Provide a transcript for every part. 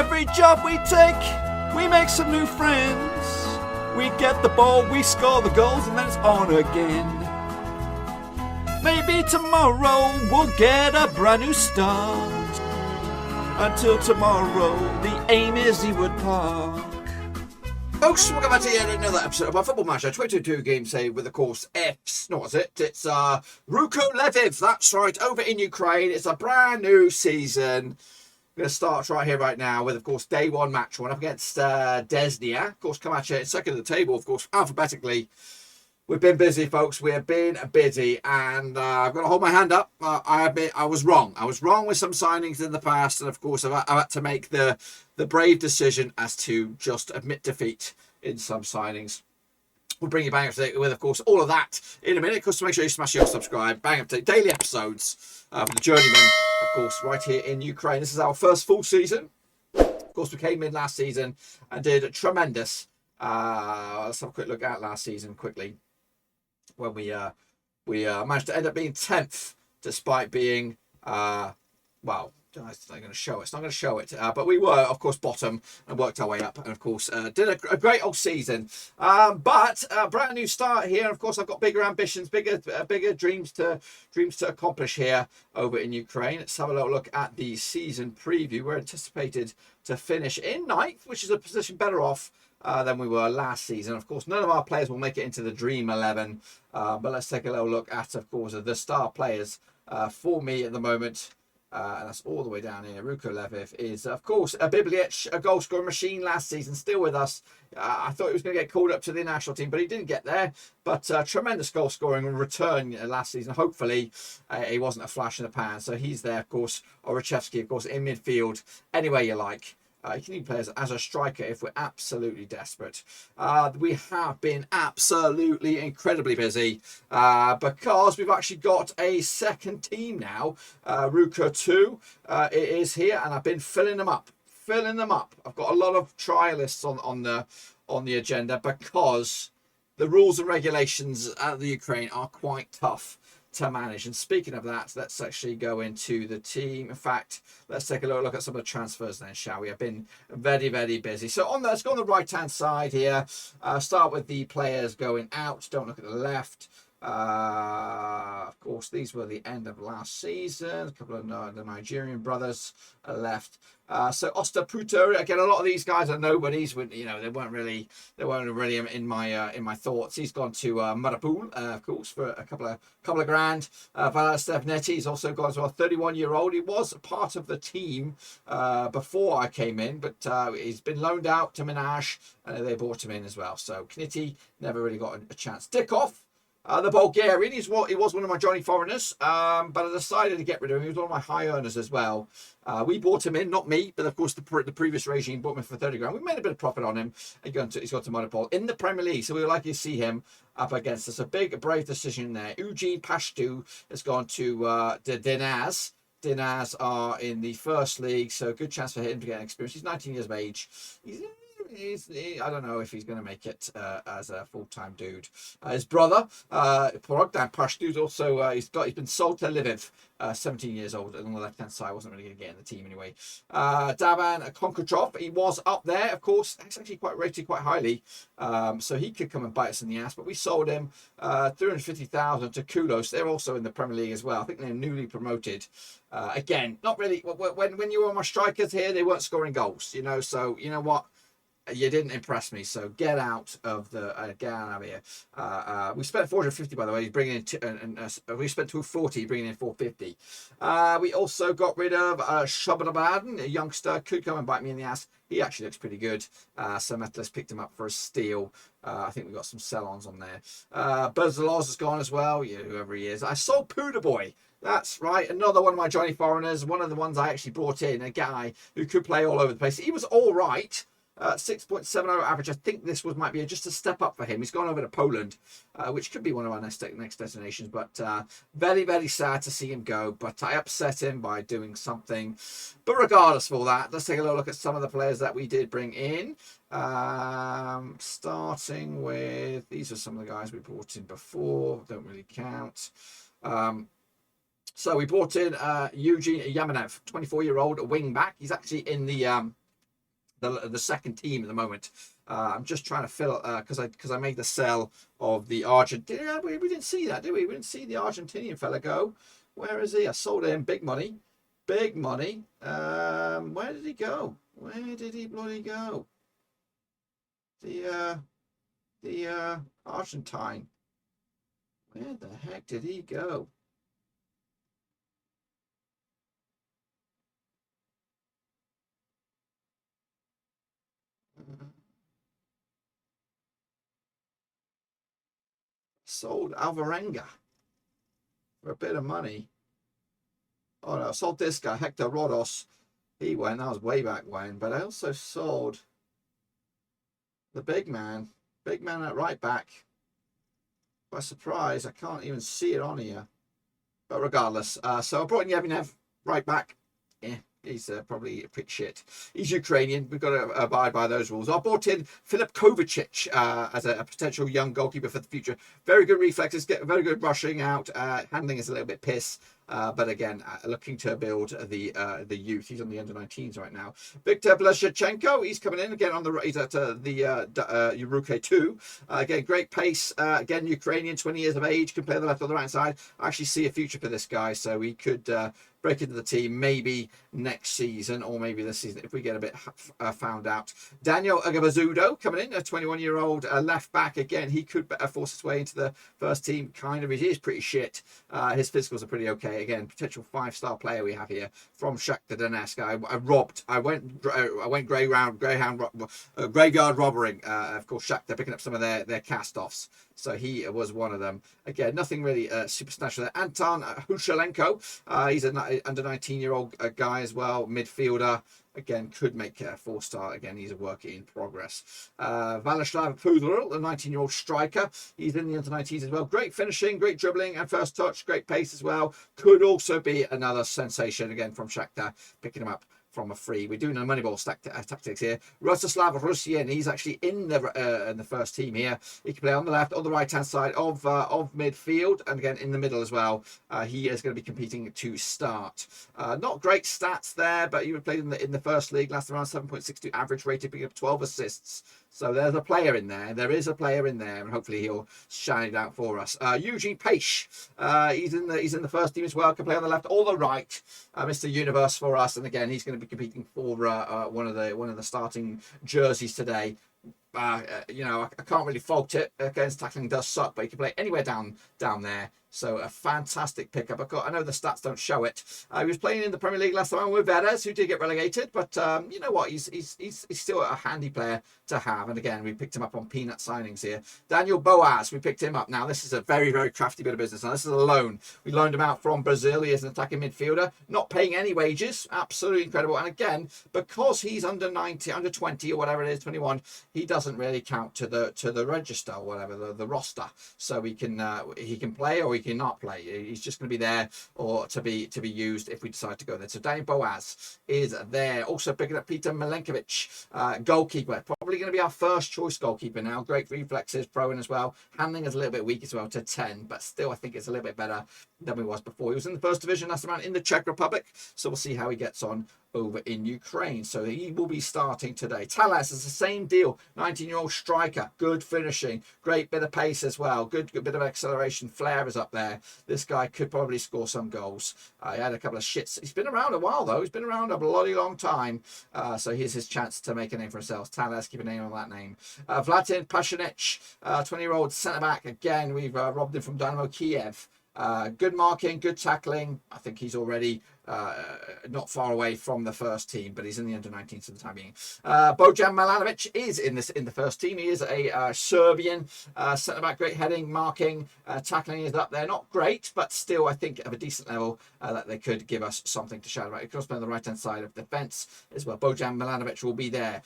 every job we take, we make some new friends. We get the ball, we score the goals, and then it's on again. Maybe tomorrow we'll get a brand new start. Until tomorrow, the aim is EWOOD Park. Folks, welcome back to yet another episode of our Football Manager 2022 game save with, of course, It's RUKH LVIV. That's right, over in Ukraine. It's a brand new season. We're going to start right here, right now, with, of course, day one, match one up against Desnia. Of course, come at you second at the table, of course, alphabetically. We've been busy, folks. We have been busy, and I've got to hold my hand up. I admit I was wrong. I was wrong with some signings in the past, and of course, I've had to make the brave decision as to just admit defeat in some signings. We'll bring you bang up to date with, of course, all of that in a minute. Of course, make sure you smash your subscribe. Bang up to date daily episodes for the Journeyman, of course, right here in Ukraine. This is our first full season. Of course, we came in last season and did tremendous. Let's have a quick look at last season quickly. When we managed to end up being 10th, despite being, well, it's not going to show it. It's not going to show it. But we were, of course, bottom and worked our way up. And, of course, did a great old season. But a brand new start here. And, of course, I've got bigger ambitions, bigger dreams to accomplish here over in Ukraine. Let's have a little look at the season preview. We're anticipated to finish in 9th, which is a position better off than we were last season. Of course, none of our players will make it into the Dream 11. But let's take a little look at, of course, the star players for me at the moment. And that's all the way down here. RUKH LVIV is, of course, a Bibliec, a goal scoring machine last season, still with us. I thought he was going to get called up to the national team, but he didn't get there. But tremendous goal scoring return last season. Hopefully, he wasn't a flash in the pan. So he's there, of course. Orachevsky, of course, in midfield, anywhere you like. You can need players as a striker if we're absolutely desperate. We have been absolutely incredibly busy because we've actually got a second team now. RUKH 2 it is here, and I've been filling them up. I've got a lot of trialists on the agenda because the rules and regulations out of the Ukraine are quite tough to manage. And speaking of that, let's actually go into the team. In fact, let's take a look at some of the transfers then, shall we? I've been very, very busy. So let's go on the right hand side here. Start with the players going out. Don't look at the left. Of course, these were the end of last season. A couple of the Nigerian brothers left. So Ostaputer, again, a lot of these guys are nobodies. They weren't really in my thoughts. He's gone to Maripol, of course, for a couple of grand. Vladislav Neti's also gone as well. 31-year-old. He was part of the team before I came in, but he's been loaned out to Minaj, and they brought him in as well. So Knitty never really got a chance. Dikov. The Bulgarian, he was one of my Johnny foreigners, but I decided to get rid of him. He was one of my high earners as well. We bought him in, not me, but of course the previous regime bought him for 30 grand. We made a bit of profit on him. He's gone to Maripol in the Premier League, so we would like to see him up against us. A big, brave decision there. Eugene Pashtu has gone to Dinaz. Dinaz are in the first league, so good chance for him to get experience. He's 19 years of age. I don't know if he's going to make it as a full-time dude. His brother, Porogdan Pashtu's also, he's been sold to Lviv, 17 years old, and on the left-hand side, wasn't really going to get in the team anyway. Davan Konkatrov, he was up there, of course. He's actually rated quite highly, so he could come and bite us in the ass, but we sold him 350,000 to Kulos. They're also in the Premier League as well. I think they're newly promoted. Again, not really, when you were my strikers here, they weren't scoring goals, so you know what? You didn't impress me, so get out of here. We spent 450, by the way. He's bringing in, we spent 240, bringing in 450. We also got rid of Shabrabaden, a youngster, could come and bite me in the ass. He actually looks pretty good. So Metalist picked him up for a steal. I think we got some sell-ons on there. Bezaloz has gone as well, whoever he is. I sold Puda Boy. That's right, another one of my Johnny foreigners, one of the ones I actually brought in, a guy who could play all over the place. He was all right. 6.70 average. I think this might be just a step up for him. He's gone over to Poland, which could be one of our next destinations. But very, very sad to see him go. But I upset him by doing something. But regardless of all that, let's take a little look at some of the players that we did bring in. Starting with, these are some of the guys we brought in before. Don't really count. So we brought in Eugene Yamenev, 24-year-old wing back. He's actually in the the second team at the moment. I'm just trying to fill because I made the sell of the Argentinian. Yeah, we didn't see that, did we? We didn't see the Argentinian fella go. Where is he? I sold him big money, big money. Where did he go? Where did he bloody go? The Argentine. Where the heck did he go? Sold Alvarenga for a bit of money. Oh no, I sold this guy, Hector Rodos. He went, that was way back when. But I also sold the big man at right back. By surprise, I can't even see it on here. But regardless, so I brought in Yevnev right back. Yeah, he's probably a bit shit. He's Ukrainian. We've got to abide by those rules. I brought in Filip Kovacic as a potential young goalkeeper for the future. Very good reflexes, get very good rushing out. Handling is a little bit piss. But again, looking to build the youth. He's on the under-19s right now. Viktor Blazhchenko, he's coming in again on the. He's at the RUKH LVIV. Again, great pace. Again, Ukrainian, 20 years of age, can play the left or the right side. I actually see a future for this guy, so he could break into the team maybe next season or maybe this season if we get a bit found out. Daniel Agabazudo coming in, a 21-year-old left back. Again, he could force his way into the first team. Kind of, he is pretty shit. His physicals are pretty okay. Again, potential 5-star player we have here from Shakhtar Donetsk. I went graveyard robbering. Of course, Shakhtar picking up some of their cast-offs. So he was one of them. Again, nothing really super special there. Anton Hushalenko, he's an under 19-year-old guy as well, midfielder. Again, could make a 4-star. Again, he's a work in progress. Vladislav Pudril, the 19-year-old striker. He's in the under-19s as well. Great finishing, great dribbling and first touch, great pace as well. Could also be another sensation again from Shakhtar, picking him up from a free. We're doing a Moneyball tactics here. Rostislav Rusyin, he's actually in the first team here. He can play on the left, on the right-hand side of midfield, and again in the middle as well. He is going to be competing to start. Not great stats there, but he played in the first league, last around 7.62 average rated, picking up 12 assists. So there's a player in there. There is a player in there, and hopefully he'll shine it out for us. Eugene Paish, he's in the first team as well. Can play on the left or the right. Mr. Universe for us, and again he's going to be competing for one of the starting jerseys today. You know, I can't really fault it. Against tackling does suck, but he can play anywhere down there. So a fantastic pickup. I know the stats don't show it. He was playing in the Premier League last time with Veres, who did get relegated. But you know what? He's still a handy player to have. And again, we picked him up on peanut signings here. Daniel Boaz, we picked him up. Now, this is a very, very crafty bit of business. Now, this is a loan. We loaned him out from Brazil. He is an attacking midfielder. Not paying any wages. Absolutely incredible. And again, because he's under 90, under 20 or whatever it is, 21, he doesn't really count to the register or whatever, the roster. So he can play or he cannot play. He's just going to be there or to be used if we decide to go there. So Daniel Boaz is there. Also picking up Peter Milenkovic, goalkeeper. Probably going to be our first choice goalkeeper now. Great reflexes, pro in as well. Handling is a little bit weak as well to 10, but still I think it's a little bit better than he was before. He was in the first division last round in the Czech Republic, so we'll see how he gets on over in Ukraine. So he will be starting today. Talas is the same deal. 19-year-old striker. Good finishing. Great bit of pace as well. Good bit of acceleration. Flair is up there. This guy could probably score some goals. He had a couple of shits. He's been around a while, though. He's been around a bloody long time. So here's his chance to make a name for himself. Talas, keep a name on that name. Vlatin Pashanich, 20-year-old centre-back. Again, we've robbed him from Dynamo Kiev. Good marking, good tackling. I think he's already not far away from the first team, but he's in the under-19s for the time being. Bojan Milanovic is in the first team. He is a Serbian centre-back. Great heading, marking, tackling is up there. Not great, but still I think of a decent level that they could give us something to shout about. He could play on the right-hand side of the fence as well. Bojan Milanovic will be there.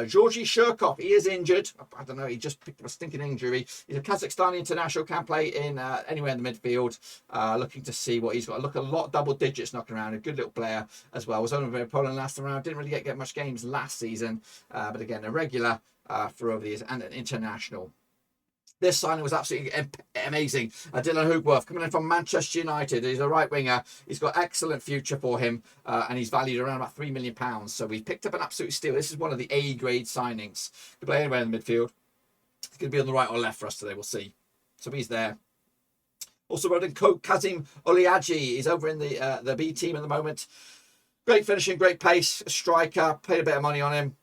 Georgy Shirkov, he is injured. I don't know, he just picked up a stinking injury. He's a Kazakhstani international, can play in anywhere in the midfield. Looking to see what he's got. Look, a lot double digits knocking around. A good little player as well. Was only in Poland last round. Didn't really get much games last season, but again a regular for over the years and an international. This signing was absolutely amazing. Dylan Hoogworth coming in from Manchester United. He's a right winger. He's got excellent future for him, and he's valued around about £3 million. So we've picked up an absolute steal. This is one of the A grade signings. Could play anywhere in the midfield. It's going to be on the right or left for us today. We'll see. So he's there. Also wrote in Kazim Oliaji. He's over in the B team at the moment. Great finishing, great pace, striker. Paid a bit of money on him.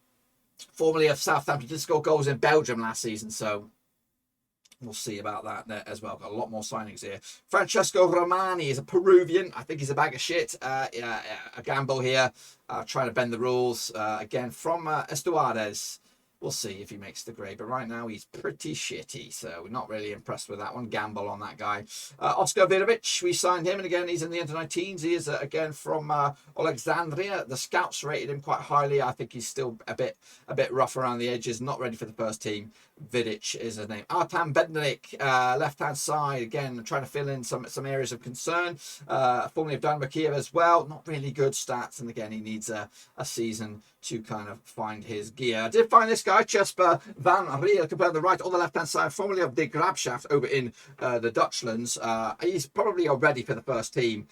Formerly of Southampton, did score goals in Belgium last season. So we'll see about that as well. Got a lot more signings here. Francesco Romani is a Peruvian. I think he's a bag of shit. A gamble here. Trying to bend the rules. Again, from Estuardes. We'll see if he makes the grade. But right now, he's pretty shitty. So we're not really impressed with that one. Gamble on that guy. Oscar Vidovic, we signed him. And again, he's in the under-19s. He is, again, from Alexandria. The scouts rated him quite highly. I think he's still a bit rough around the edges. Not ready for the first team. Vidic is his name. Artan Bednarek, left-hand side. Again, trying to fill in some areas of concern. Formerly of Dynamo Kiev as well. Not really good stats. And again, he needs a season to kind of find his gear. I did find this guy, Jesper van Riel, compared the right or the left-hand side, formerly of the Grabschaft over in the Dutchlands. He's probably already for the first team.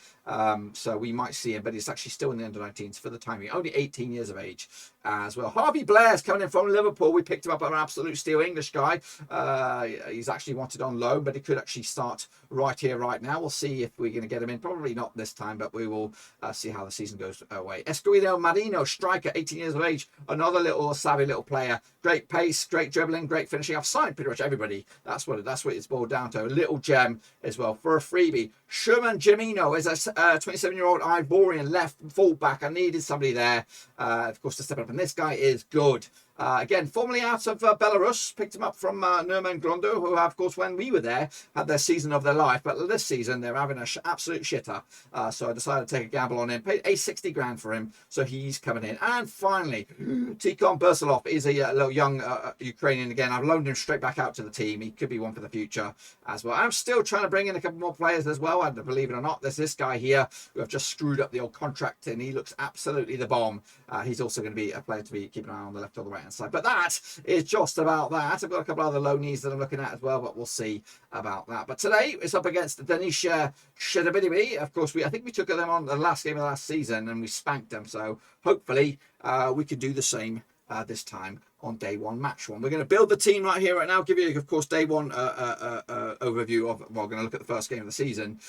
So we might see him, but he's actually still in the under-19s for the time being. Only 18 years of age as well. Harvey Blair's coming in from Liverpool. We picked him up, an absolute steal, English guy. He's actually wanted on loan, but he could actually start right here, right now. We'll see if we're going to get him in. Probably not this time, but we will see how the season goes away. Escoido Marino, striker, 18 years of age. Another little savvy little player. Great pace, great dribbling, great finishing. I've signed pretty much everybody. That's what it's boiled down to. A little gem as well for a freebie. Sherman Gemino is a 27-year-old Ivorian left fullback. I needed somebody there, of course, to step up. And this guy is good. Again, formerly out of Belarus, picked him up from Nerman Grondo, who, of course, when we were there, had their season of their life. But this season, they're having an absolute shitter. So I decided to take a gamble on him. Paid $60,000 for him, so he's coming in. And finally, Tikhon Bersalov is a little young Ukrainian again. I've loaned him straight back out to the team. He could be one for the future as well. I'm still trying to bring in a couple more players as well. And believe it or not, there's this guy here who have just screwed up the old contract, and he looks absolutely the bomb. He's also going to be a player to be keeping an eye on the left or the right hand side. But that is just about that. I've got a couple of other loanees that I'm looking at as well, but we'll see about that. But today it's up against Denisha Shedabidimi. Of course, I think we took them on the last game of the last season and we spanked them. So hopefully we can do the same this time on day one, match one. We're going to build the team right here, right now. Give you, of course, day one overview of. Well, we're going to look at the first game of the season,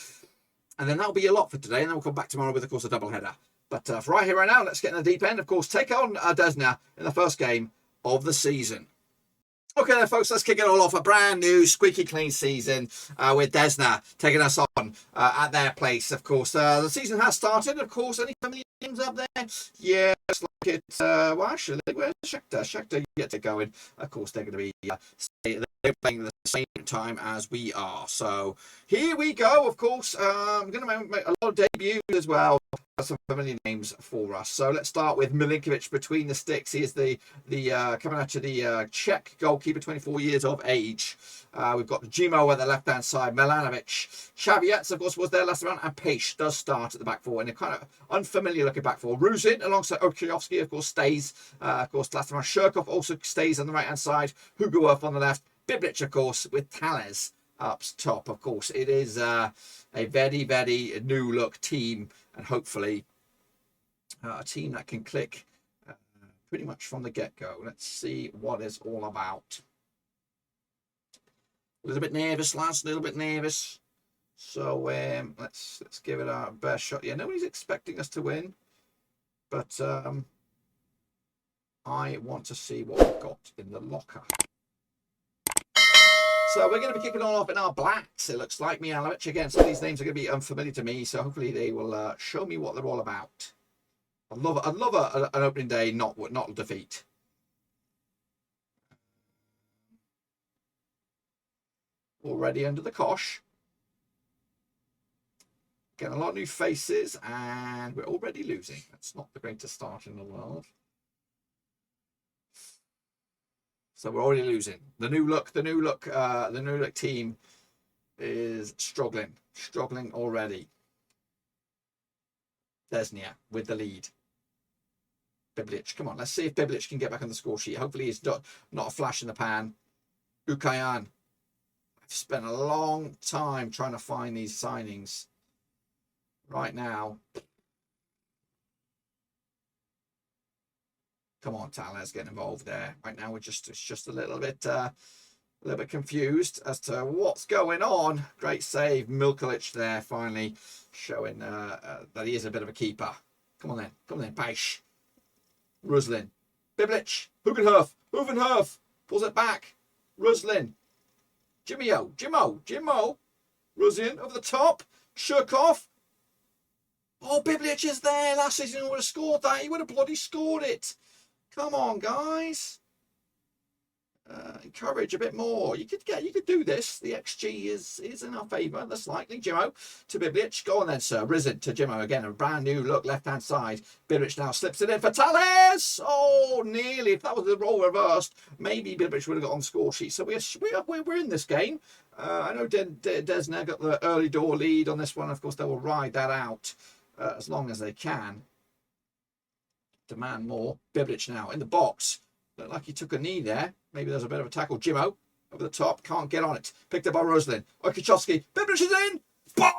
and then that'll be a lot for today. And then we'll come back tomorrow with, of course, a double header. But for right here, right now, let's get in the deep end. Of course, take on Desna in the first game of the season. Okay then, folks, let's kick it all off. A brand new squeaky clean season with Desna taking us on at their place. Of course, the season has started. Of course, any familiar names up there? Yeah, looks like it's well, actually, where's Shakhtar yet to go in. Of course, they're going to be they're playing at the same time as we are. So here we go. Of course, I'm going to make a lot of debuts as well. Some familiar names for us. So let's start with Milinkovic between the sticks. He is the coming out to the Czech goalkeeper, 24 years of age. We've got Jimo at the left-hand side, Milanovic. Chaviets, of course, was there last round, and Peish does start at the back four, and a kind of unfamiliar-looking back four. Ruzin, alongside Okriovsky, of course, stays. Of course, last round, Shirkov also stays on the right-hand side. Hugoworth on the left. Biblic, of course, with Tales up top. Of course, it is a very, very new-look team, and hopefully a team that can click pretty much from the get-go. Let's see what it's all about. A little bit nervous, lads. A little bit nervous. So let's give it our best shot. Yeah, nobody's expecting us to win, but I want to see what we've got in the locker. So we're going to be kicking all off in our blacks. It looks like Mihalovic. Again, some of these names are going to be unfamiliar to me, so hopefully they will show me what they're all about. I'd love an opening day, not defeat. Already under the cosh. Getting a lot of new faces, and we're already losing. That's not the greatest start in the world. So we're already losing. The new look team is struggling already. Desnia with the lead. Biblic, come on, let's see if Biblic can get back on the score sheet. Hopefully he's not a flash in the pan. Ukayan. I've spent a long time trying to find these signings. Right now. Come on, Tales, get involved there. Right now, it's just a little bit confused as to what's going on. Great save, Milkovic there, finally showing that he is a bit of a keeper. Come on then, Paish. Ruslin, Biblic, Hugenhof, pulls it back. Ruslin, Jimmo, Ruslin over the top, Shurkov. Oh, Biblic is there. Last season he would have scored that. He would have bloody scored it. Come on, guys. Encourage a bit more. You could do this. The XG is in our favour. That's likely. Jimmo to Biblic. Go on then, sir. Risen to Jimmo again. A brand new look left-hand side. Biblic now slips it in for Tales. Oh, nearly. If that was the role reversed, maybe Biblic would have got on the score sheet. So we're in this game. I know Desner got the early door lead on this one. Of course, they will ride that out as long as they can. Demand more. Biblic now in the box. Looked like he took a knee there. Maybe there's a bit of a tackle. Jimmo over the top. Can't get on it. Picked up by Roslin. Oikachowski. Biblic is in. Boom!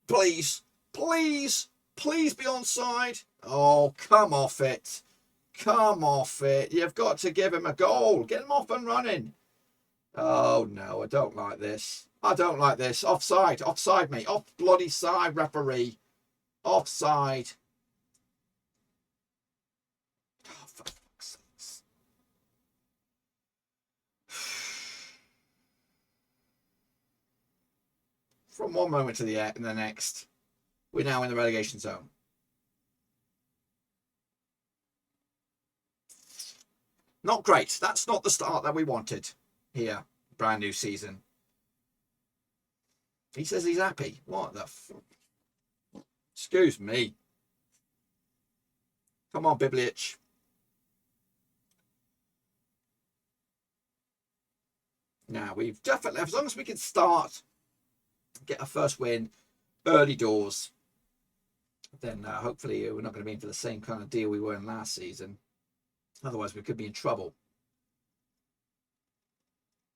Please be onside. Oh, come off it. You've got to give him a goal. Get him off and running. Oh, no, I don't like this. Offside, mate. Off bloody side, referee. Offside. Oh, for fuck's sakes. From one moment to the next, we're now in the relegation zone. Not great. That's not the start that we wanted here. Brand new season. He says he's happy. What the fuck? Excuse me. Come on, Biblic. Now, we've definitely, as long as we can start, get our first win, early doors, then hopefully we're not going to be in for the same kind of deal we were in last season. Otherwise, we could be in trouble.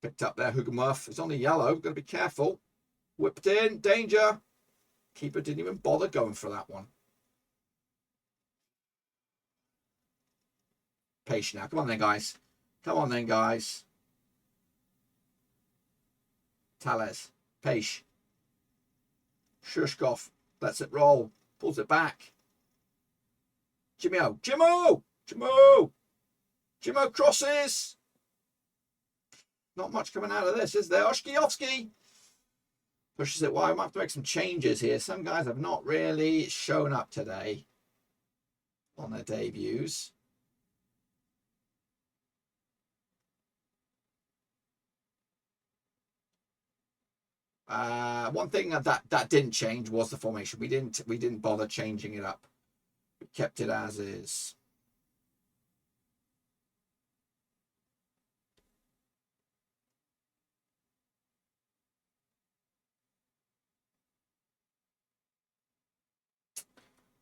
Picked up there, Hugenwerf. It's only yellow. Got to be careful. Whipped in. Danger. Keeper didn't even bother going for that one. Patient now. Come on then, guys. Tales. Peish. Shushkov. Lets it roll. Pulls it back. Jimmo crosses. Not much coming out of this, is there? Oshkiowski pushes it wide. I might have to make some changes here. Some guys have not really shown up today on their debuts. One thing that didn't change was the formation. We didn't bother changing it up. We kept it as is.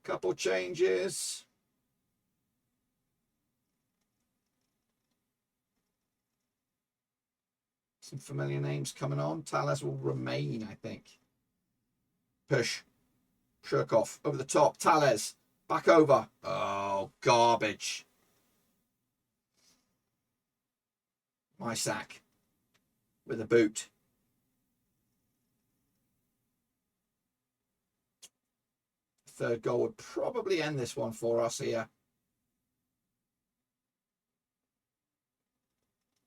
Couple changes. Some familiar names coming on. Tales will remain, I think. Push. Shurkov over the top. Tales back over. Oh, garbage. Mysak with a boot. Third goal would probably end this one for us here.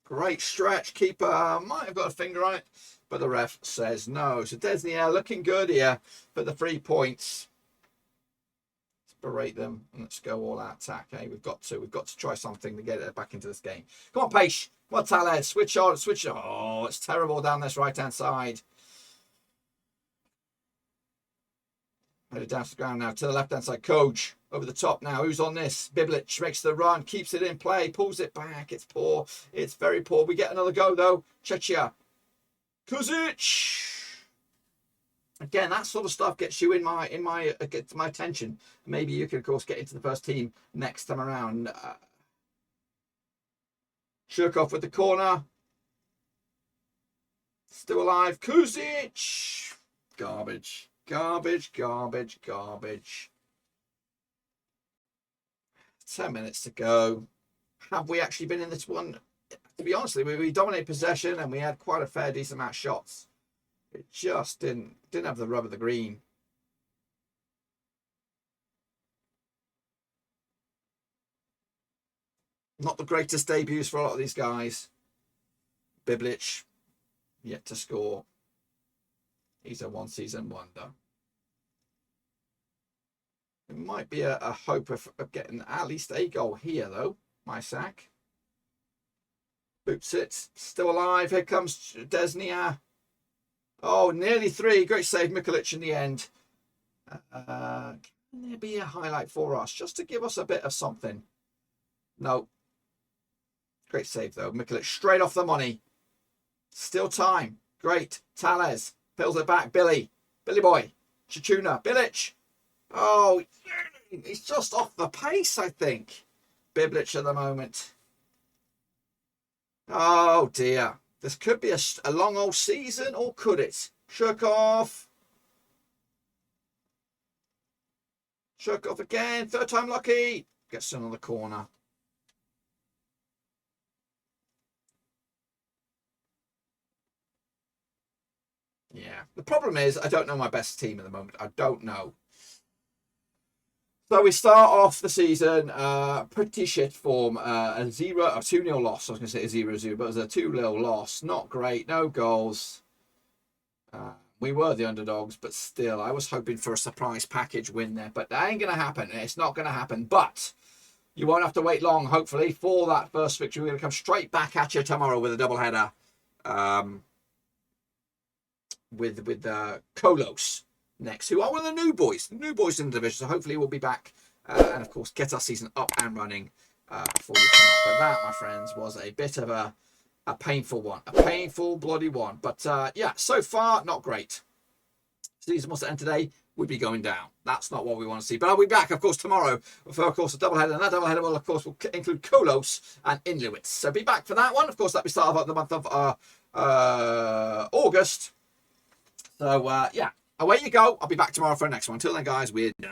Great stretch. Keeper might have got a finger on it, but the ref says no. So Desnier looking good here for the 3 points. Let's berate them and let's go all out attack. Hey, we've got to try something to get it back into this game. Come on, Peish. Come on, Tales. Switch on. Oh, it's terrible down this right-hand side. Headed down to the ground now to the left-hand side. Coach over the top now. Who's on this? Biblic makes the run, keeps it in play, pulls it back. It's poor. It's very poor. We get another go though. Chechia. Kuzic. Again, that sort of stuff gets you gets my attention. Maybe you can, of course, get into the first team next time around. Shurkov with the corner. Still alive. Kuzic. Garbage. Garbage, garbage, garbage. 10 minutes to go. Have we actually been in this one? To be honest, we dominated possession and we had quite a fair decent amount of shots. It just didn't have the rub of the green. Not the greatest debuts for a lot of these guys. Biblic, yet to score. He's a one-season wonder. There might be a hope of getting at least a goal here, though. Mysak. Boots it. Still alive. Here comes Desnia. Oh, nearly 3. Great save, Mikulic in the end. Can there be a highlight for us? Just to give us a bit of something. No. Great save, though. Mikulic straight off the money. Still time. Great. Tales. Fills it back. Billy. Billy boy. Chichuna. Bilic. Oh, he's just off the pace, I think. Biblic at the moment. Oh, dear. This could be a long old season, or could it? Shurkov. Shurkov again. Third time lucky. Gets in on the corner. Yeah. The problem is I don't know my best team at the moment. I don't know. So we start off the season pretty shit form. A 2-0 loss. I was going to say a 0-0, but it was a 2-0 loss. Not great. No goals. We were the underdogs, but still, I was hoping for a surprise package win there. But that ain't going to happen. It's not going to happen. But you won't have to wait long, hopefully, for that first victory. We're going to come straight back at you tomorrow with a doubleheader. With Kolos next, who are one of the new boys in the division. So hopefully we'll be back and, of course, get our season up and running before we come up. But that, my friends, was a bit of a painful one. A painful, bloody one. But, yeah, so far, not great. Season was to end today. We'd be going down. That's not what we want to see. But I'll be back, of course, tomorrow for, of course, a doubleheader. And that doubleheader will, of course, will include Kolos and Inlewitz. So be back for that one. Of course, that'll be start of the month of August. So, yeah, away you go. I'll be back tomorrow for the next one. Until then, guys, we're done.